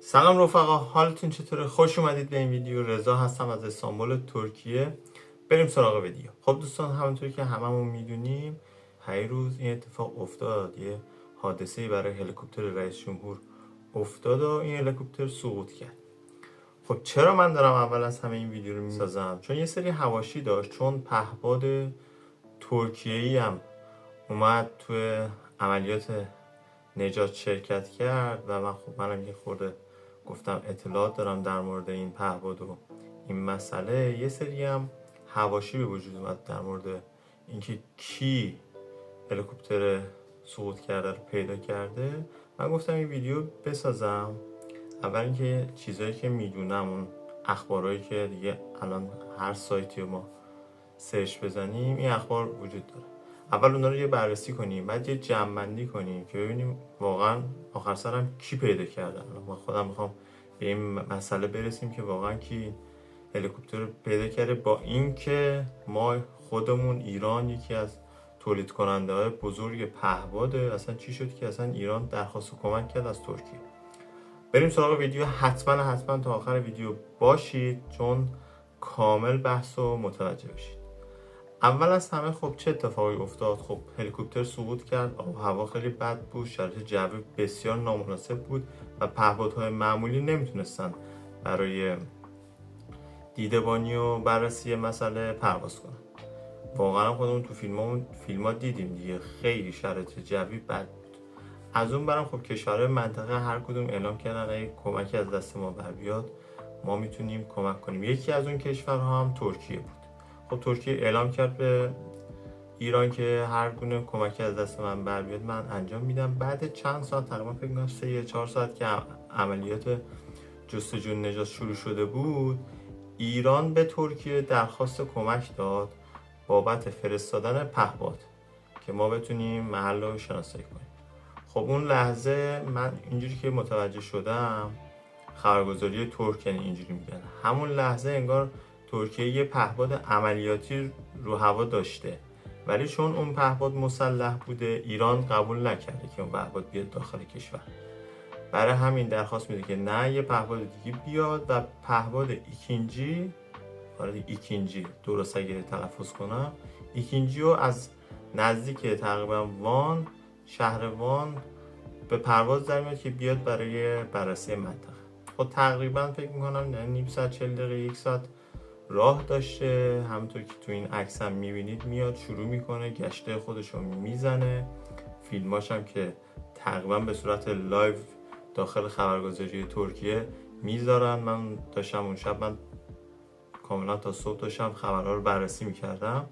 سلام رفقا، حالتون چطوره؟ خوش اومدید به این ویدیو. رضا هستم از استانبول ترکیه. بریم سراغ ویدیو. خب دوستان، همونطوری که هممون میدونیم پیروز این اتفاق افتاد. یه حادثه‌ای برای هلیکوپتر رئیس جمهور افتاد و این هلیکوپتر سقوط کرد. خب چرا من دارم اول از همه این ویدیو رو میسازم؟ چون یه سری حواشی داشت، چون پهپاد ترکیه‌ای هم اومد توی عملیات نجات شرکت کرد و منم یه خورده گفتم اطلاعات دارم در مورد این پهپاد و این مسئله. یه سری هم حواشی به وجود اومد در مورد اینکه کی هلیکوپتر سقوط کرده رو پیدا کرده. من گفتم این ویدیو بسازم. اول اینکه چیزایی که میدونم، اون اخبارایی که دیگه الان هر سایتی ما سرچ بزنیم این اخبار وجود داره، اول اونا رو یه بررسی کنیم، بعد یه جمع‌بندی کنیم که ببینیم واقعا آخر سرم کی پیدا کرده. من خودم میخوام به این مسئله برسیم که واقعا کی هلیکوپتر رو پیدا کرده، با اینکه ما خودمون ایران یکی از تولید کننده های بزرگ پهپاده. اصلا چی شد که اصلا ایران درخواست کمک کرد از ترکیه؟ بریم سراغ ویدیو. حتما تا آخر ویدیو باشید چون کامل بحث رو متوجه بشید. اول از همه خب چه اتفاقی افتاد؟ خب هلیکوپتر سقوط کرد، آب و هوا خیلی بد بود، شرایط جوی بسیار نامناسب بود و پهپادهای معمولی نمیتونستن برای دیدبانی و بررسی مسئله پرواز کنن. واقعا خودمون تو فیلم‌ها دیدیم دیگه، خیلی شرایط جوی بد بود. از اون برم خب کشورهای منطقه هر کدوم اعلام کردن اگه کمکی از دست ما بر بیاد ما میتونیم کمک کنیم. یکی از اون کشورها هم ترکیه بود. خب ترکیه اعلام کرد به ایران که هر گونه کمکی از دست من بر بیاد من انجام میدم. بعد چند ساعت، تقریبا فکر کنم 3 یا 4 ساعت که عملیات جستجو نجات شروع شده بود، ایران به ترکیه درخواست کمک داد بابت فرستادن پهپاد که ما بتونیم محل رو شناسایی کنیم. خب اون لحظه من اینجوری که متوجه شدم، خبرگزاری ترک یعنی اینجوری میگن، همون لحظه انگار ترکیه یه پهپاد عملیاتی رو هوا داشته، ولی چون اون پهپاد مسلح بوده ایران قبول نکرده که اون پهپاد بیاد داخل کشور. برای همین درخواست میده که نه، یه پهپاد دیگه بیاد و پهپاد ایکینجی درست اگه تلفظ کنم، ایکینجی رو از نزدیک تقریبا وان، شهر وان به پرواز در میاد که بیاد برای بررسی منطقه. خب تقریبا فکر میکنم نیم ساعت 40 دقیقه 1 ساعت راه داشته. همونطور که تو این عکس هم میبینید میاد شروع میکنه گشته خودشو میزنه. فیلماش هم که تقریبا به صورت لایو داخل خبرگزاری ترکیه میذارن. من داشتم اون شب، من کاملا تا صبح داشتم خبرها رو بررسی میکردم،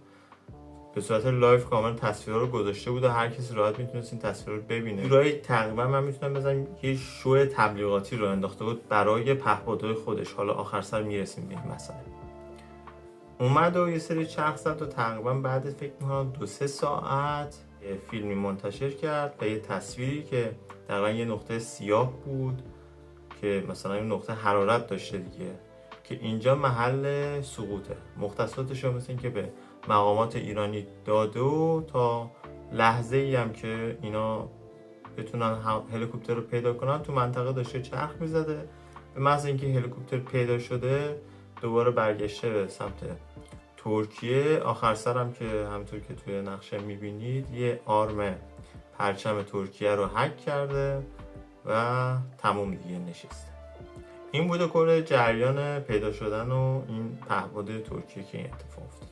به صورت لایو کاملا تصویرها رو گذاشته بود و هر کسی راحت میتونست این تصویرها رو ببینه. جورایی تقریبا من میتونم بزنم یه شو تبلیغاتی رو انداخته بود برای پهپادهای خودش. حالا آخر سر میرسیم به این مسئله. اومد و یه سری چرخ زد و تقریبا بعد فکر میکنم 2-3 ساعت یه فیلمی منتشر کرد و یه تصویری که تقریبا یه نقطه سیاه بود که مثلا این نقطه حرارت داشته دیگه، که اینجا محل سقوطه. مختصاتش رو مثل این که به مقامات ایرانی داده و تا لحظه ای هم که اینا بتونن هلیکوپتر رو پیدا کنن تو منطقه داشته چرخ میزده. به محض اینکه هلیکوپتر پیدا شده دوباره برگشته به سمت ترکیه. آخر سرم که همونطور که توی نقشه میبینید یه آرم پرچم ترکیه رو هک کرده و تموم دیگه نشسته. این بوده کل جریان پیدا شدن و این پهپاد ترکیه که این اتفاق افتاد.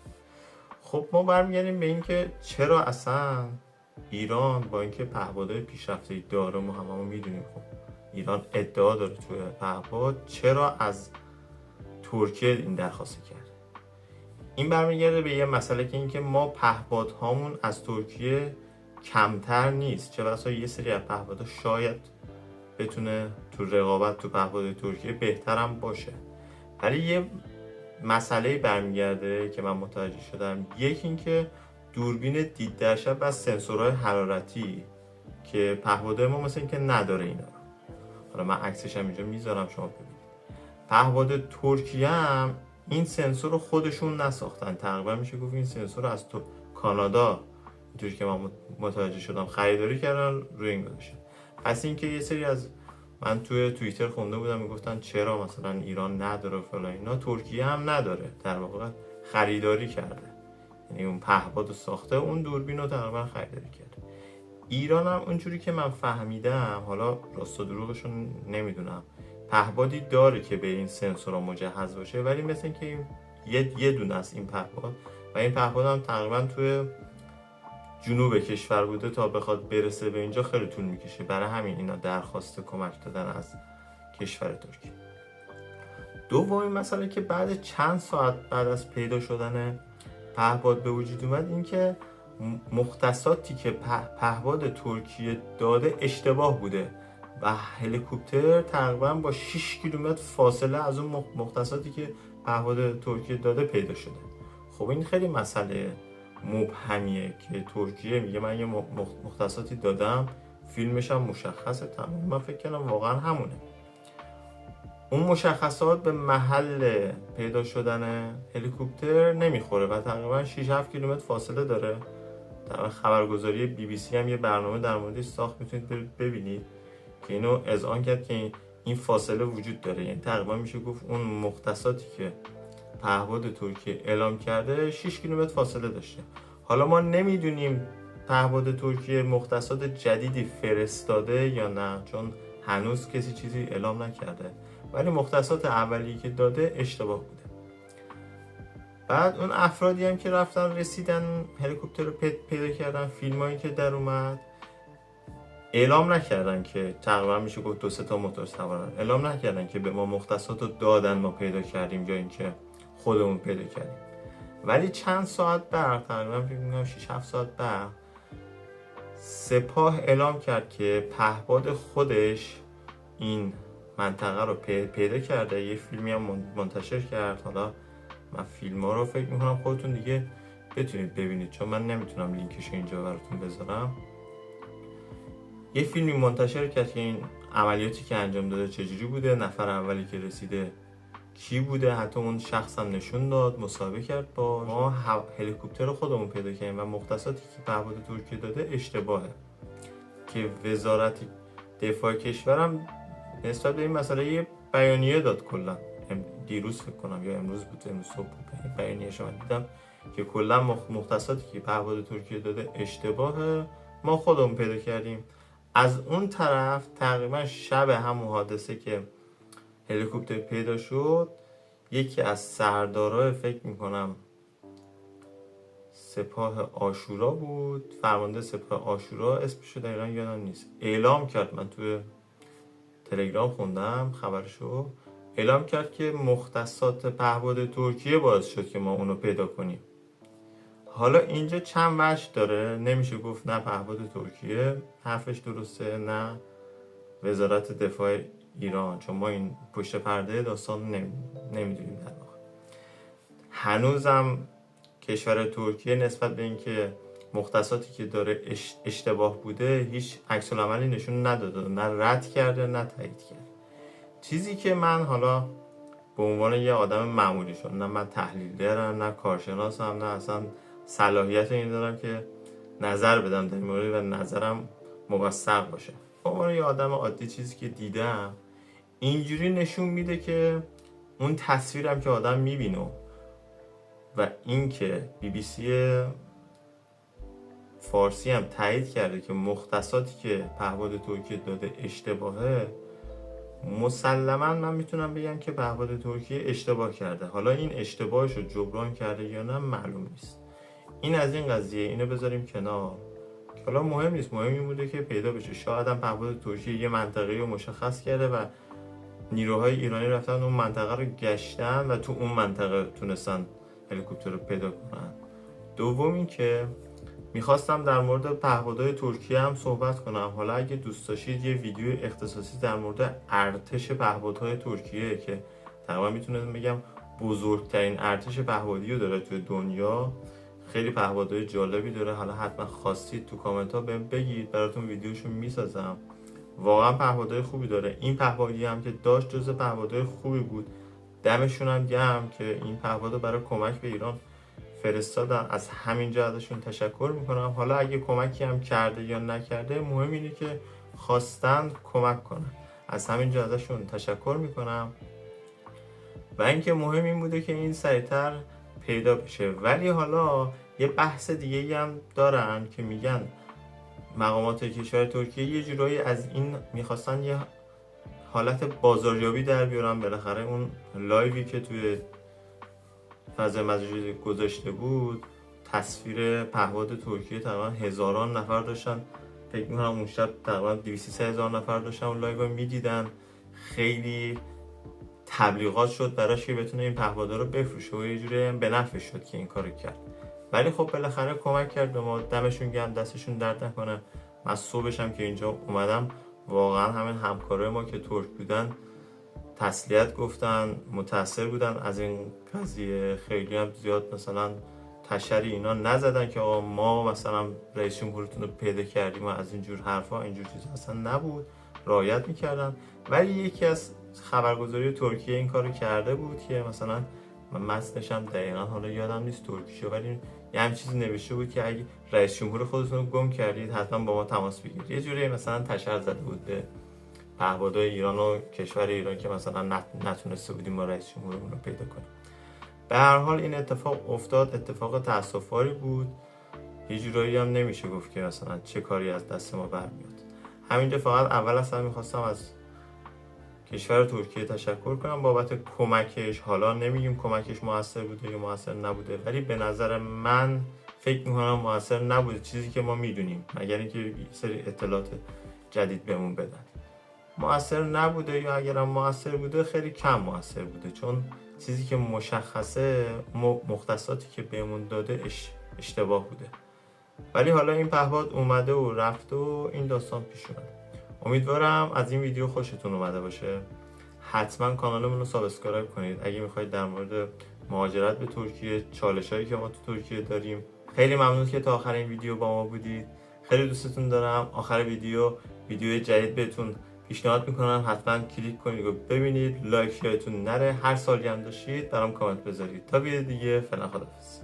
خب ما برمیگردیم به این که چرا اصلا ایران با اینکه پهپادهای پیشرفته‌ای داره، ما هممون میدونیم خب ایران ادعا داره توی پهپاد، چرا از ترکیه این درخواست کرد؟ این برمیگرده به یه مسئله که اینکه ما پهپادهامون از ترکیه کمتر نیست، چه بسا یه سری از پهپادها شاید بتونه تو رقابت تو پهپاد ترکیه بهترم باشه. ولی یه مسئله برمیگرده که من متوجه شدم، یکی این که دوربین دید در شب و سنسورهای حرارتی که پهپادهای ما مثل این که نداره اینا رو. حالا من عکسش هم اینجا میذارم شما ببینید. پهپاد ترکیه هم این سنسور رو خودشون نساختن، تقریبا میشه گفت این سنسور رو از کانادا، اینطوری که من متوجه شدم، خریداری کردن روی این گذاشتن. پس اینکه یه سری از من توی توییتر خونده بودم میگفتن چرا مثلا ایران نداره فلان اینا، ترکیه هم نداره، در واقع خریداری کرده، یعنی اون پهپاد ساخته، اون دوربین رو تقریبا خریداری کرده. ایران هم اونجوری که من فهمیدم، حالا راست و دروغشون نمیدونم، پهپادی داره که به این سنسورها مجهز باشه، ولی مثل این که یه دونه است این پهپاد، و این پهپاد هم تقریبا توی جنوب کشور بوده، تا بخواد برسه به اینجا خیلی طول میکشه، برای همین اینا درخواست کمک دادن از کشور ترکیه. دومین مسئله که بعد چند ساعت بعد از پیدا شدن پهپاد به وجود اومد، این که مختصاتی که پهپاد ترکیه داده اشتباه بوده و هلیکوپتر تقریبا با 6 کیلومتر فاصله از اون مختصاتی که پهپاد ترکیه داده پیدا شده. خب این خیلی مسئله مبهمیه که ترکیه میگه من یه مختصاتی دادم، فیلمش هم مشخصه، تمام. من فکر کنم واقعا همونه. اون مشخصات به محل پیدا شدن هلیکوپتر نمیخوره و تقریبا 6-7 کیلومتر فاصله داره. در خبرگزاری بی بی سی هم یه برنامه در موردش ساخت، میتونید ببینید که اینو اذعان کرد که این فاصله وجود داره. یعنی تقریبا میشه گفت اون مختصاتی که پهپاد ترکیه اعلام کرده 6 کیلومتر فاصله داشته. حالا ما نمیدونیم پهپاد ترکیه مختصات جدیدی فرستاده یا نه، چون هنوز کسی چیزی اعلام نکرده، ولی مختصات اولیی که داده اشتباه بوده. بعد اون افرادی هم که رفتن رسیدن هلیکوپتر رو پیدا کردن، فیلمایی که در اومد، اعلام نکردن که تقریبا میشه گفت 2-3 تا موتور سوارن، اعلام نکردن که به ما مختصات رو دادن ما پیدا کردیم یا اینکه خودمون پیدا کردیم. ولی چند ساعت بعد، تقریبا فکر می‌کنم 6-7 ساعت بعد، سپاه اعلام کرد که پهپاد خودش این منطقه رو پیدا کرده. یه فیلمی هم منتشر کرد. حالا من فیلم ها رو فکر میکنم خودتون دیگه بتونید ببینید، چون من نمیتونم لینکش اینجا براتون بذارم. یه فیلمی منتشر کرد که این عملیاتی که انجام داده چجوری بوده، نفر اولی که رسیده کی بوده، حتی اون شخص هم نشون داد، مصاحبه کرد با ما. هلیکوپتر رو خودمون پیدا کردیم و مختصاتی که پهپاد ترکیه داده اشتباهه، که وزارت دفاع کشورم نسبت به این مسئله یه بیانیه داد. کلا دیروز فکر کنم یا امروز بود، امروز صبح بود، بیانیه‌اش من دیدم که کلا مختصاتی که پهپاد ترکیه داده اشتباهه، ما خودمون پیدا کردیم. از اون طرف تقریبا شب همون حادثه که هلیکوپتر پیدا شد، یکی از سردارای فکر میکنم سپاه آشورا بود، فرمانده سپاه آشورا اسمشو دقیقا یادم نیست، اعلام کرد، من توی تلگرام خوندم خبرشو، اعلام کرد که مختصات پهپاد ترکیه باعث شد که ما اونو پیدا کنیم. حالا اینجا چند وجه داره، نمیشه گفت نه پهپاد ترکیه حرفش درسته نه وزارت دفاع ایران، چون ما این پشت پرده داستان نمیدونیم. در واقع هنوزم کشور ترکیه نسبت به اینکه مختصاتی که داره اشتباه بوده هیچ عکس العملی نشون نداده، نه رد کرده نه تایید کرده. چیزی که من حالا به عنوان یه آدم معمولی شد، نه من تحلیلگرم نه کارشناسم نه اصلا صلاحیت این دارم که نظر بدم در این مورد و نظرم موثق باشه، به عنوان یه آدم عادی چیزی که دیدم اینجوری نشون میده که اون تصویرم که آدم میبینه و این که بی بی سی فارسی هم تایید کرده که مختصاتی که پهپاد ترکیه داده اشتباهه، مسلما من میتونم بگم که پهپاد ترکیه اشتباه کرده. حالا این اشتباهش رو جبران کرده یا نه معلوم نیست. این از این قضیه، اینو بذاریم کنار. حالا مهم نیست، مهم این بوده که پیدا بشه. شاید هم پهپاد ترکیه یه منطقه رو مشخص کرده و نیروهای ایرانی رفتن اون منطقه رو گشتن و تو اون منطقه تونستن هلیکوپتر رو پیدا کنن. دوم این که میخواستم در مورد پهپادهای ترکیه هم صحبت کنم. حالا اگه دوست داشتید یه ویدیو اختصاصی در مورد ارتش پهپادهای ترکیه که تقریبا میتونم بگم بزرگترین ارتش پهپادی رو داره توی دنیا، خیلی پهپادهای جالبی داره، حالا حتما خواستید تو کامنت ها بهم بگید، براتون ویدیوشو میسازم. واقعا پهپادهای خوبی داره. این پهپادی هم که داشت جز پهپادهای خوبی بود، دمشون هم گرم که این پهپادو برای کمک به ایران فرستادن. از همینجا ازشون تشکر میکنم. حالا اگه کمکی هم کرده یا نکرده، مهم اینه که خواستن کمک کنن. از همینجا ازشون تشکر میکنم و اینکه مهم این بوده که این سریعتر پیدا بشه. ولی حالا یه بحث دیگه هم دارن که میگن مقامات کشور ترکیه یه جورایی از این میخواستن یه حالت بازاریابی در بیارن. بالاخره اون لایوی که توی فضای مجازی گذاشته بود تصویر پهپاد ترکیه تقریبا هزاران نفر داشتن، فکر میکنم اون شب تقریبا 200-300 نفر داشتن اون لایو رو میدیدن. خیلی تبلیغات شد براش که بتونه این پهپادا رو بفروشه و یه جوری به نفعش شد که این کارو کرد. ولی خب بالاخره کمک کرد به ما، دمشون گرم، دستشون درد نکنه. من صبحشم که اینجا اومدم واقعا همین همکارای ما که ترک بودن تسلیت گفتن، متاثر بودن از این قضیه. خیلی هم زیاد مثلا تشری اینا نزدن که آقا ما مثلا رئیس جمهورتون رو پیدا کردیم و از اینجور حرفا، اینجور چیزا اصلا نبود، رعایت میکردن. ولی یکی از خبرگزاری ترکیه این کارو کرده بود که مثلا من متنش هم دقیقا حالا یادم نیست ترکیشو، ولی یه هم چیزی نوشته بود که اگه رئیس جمهور خودتون رو گم کردید حتما با ما تماس بگیرید. یه جوری مثلا تشر زده بود به پهپادهای ایران و کشور ایران که مثلا نتونسته بودیم ما رئیس جمهورمون رو پیدا کنیم. به هر حال این اتفاق افتاد، اتفاق تأسف‌باری بود. یه جورایی هم نمیشه گفت که مثلا چه کاری از دست ما برمیاد. همینجا فقط اول اصلا میخواستم از کشور ترکیه تشکر کنم بابت کمکش. حالا نمیگیم کمکش موثر بوده یا موثر نبوده، ولی به نظر من فکر میکنم موثر نبوده، چیزی که ما میدونیم، مگر اینکه یه سری اطلاعات جدید بهمون بدن. موثر نبوده، یا اگرم موثر بوده خیلی کم موثر بوده، چون چیزی که مشخصه مختصاتی که بهمون داده اشتباه بوده. ولی حالا این پهپاد اومده و رفته و این داستان پیش اومده. امیدوارم از این ویدیو خوشتون اومده باشه. حتما کانالمون رو سابسکرایب کنید اگه میخواید در مورد مهاجرت به ترکیه، چالشایی که ما تو ترکیه داریم. خیلی ممنون که تا آخر این ویدیو با ما بودید. خیلی دوستتون دارم. آخر ویدیو جدید بهتون پیشنهاد میکنم حتما کلیک کنید و ببینید. لایک یادتون نره. هر سوالی هم داشتید برام کامنت بذارید. تا ویدیو دیگه، فعلا خداحافظ.